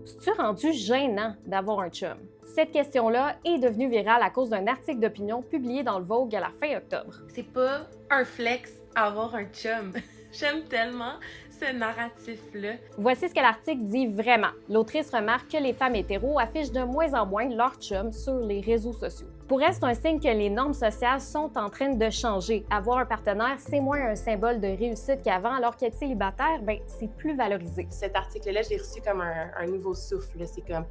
C'est-tu rendu gênant d'avoir un chum? Cette question-là est devenue virale à cause d'un article d'opinion publié dans le Vogue à la fin octobre. C'est pas un flex avoir un chum. J'aime tellement ce narratif-là. Voici ce que l'article dit vraiment. L'autrice remarque que les femmes hétéros affichent de moins en moins leur chum sur les réseaux sociaux. Pour elle, c'est un signe que les normes sociales sont en train de changer. Avoir un partenaire, c'est moins un symbole de réussite qu'avant, alors qu'être célibataire, c'est plus valorisé. Cet article-là, je l'ai reçu comme un nouveau souffle. C'est comme,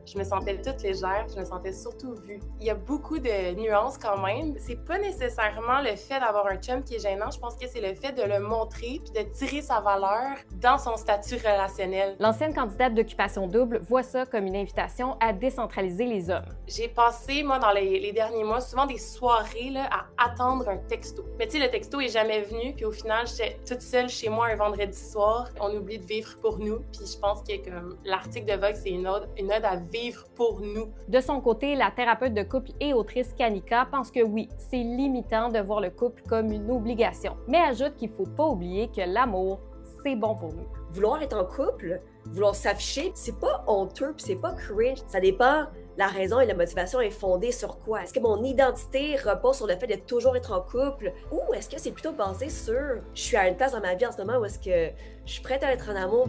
je me sentais toute légère, je me sentais surtout vue. Il y a beaucoup de nuances quand même. C'est pas nécessairement le fait d'avoir un chum qui est gênant, je pense que c'est le fait de le montrer puis de tirer sa valeur dans son statut relationnel. L'ancienne candidate d'Occupation Double voit ça comme une invitation à décentraliser les hommes. J'ai passé, moi, dans les derniers mois, souvent des soirées là, à attendre un texto. Mais tu sais, le texto est jamais venu, puis au final, j'étais toute seule chez moi un vendredi soir. On oublie de vivre pour nous, puis je pense que comme l'article de Vogue, c'est une ode à vivre pour nous. De son côté, la thérapeute de couple et autrice Kanika pense que oui, c'est limitant de voir le couple comme une obligation, mais ajoute qu'il ne faut pas oublier que l'amour, c'est bon pour nous. Vouloir être en couple, vouloir s'afficher, c'est pas honteux puis c'est pas cringe. Ça dépend, la raison et la motivation est fondée sur quoi? Est-ce que mon identité repose sur le fait de toujours être en couple? Ou est-ce que c'est plutôt basé sur je suis à une place dans ma vie en ce moment où est-ce que je suis prête à être en amour?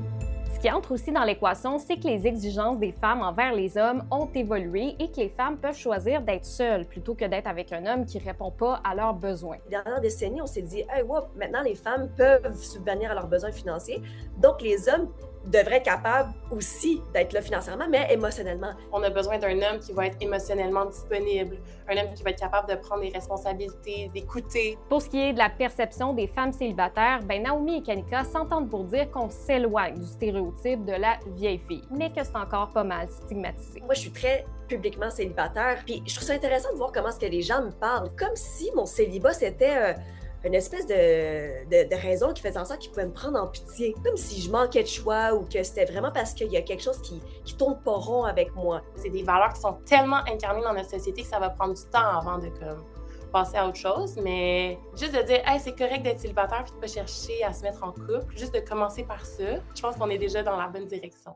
Ce qui entre aussi dans l'équation, c'est que les exigences des femmes envers les hommes ont évolué et que les femmes peuvent choisir d'être seules plutôt que d'être avec un homme qui ne répond pas à leurs besoins. Les dernières décennies, on s'est dit, hey, wow, maintenant les femmes peuvent subvenir à leurs besoins financiers, donc les hommes devraient être capables aussi d'être là financièrement, mais émotionnellement. On a besoin d'un homme qui va être émotionnellement disponible, un homme qui va être capable de prendre des responsabilités, d'écouter. Pour ce qui est de la perception des femmes célibataires, Naomi et Kanika s'entendent pour dire qu'on s'éloigne du stéréotype de la vieille fille, mais que c'est encore pas mal stigmatisé. Moi, je suis très publiquement célibataire, puis je trouve ça intéressant de voir comment est-ce que les gens me parlent, comme si mon célibat, c'était une espèce de raison qui faisait en sorte qu'ils pouvaient me prendre en pitié. Comme si je manquais de choix ou que c'était vraiment parce qu'il y a quelque chose qui tourne pas rond avec moi. C'est des valeurs qui sont tellement incarnées dans notre société que ça va prendre du temps avant de passer à autre chose. Mais juste de dire, hey, c'est correct d'être célibataire puis de pas chercher à se mettre en couple, juste de commencer par ça, je pense qu'on est déjà dans la bonne direction.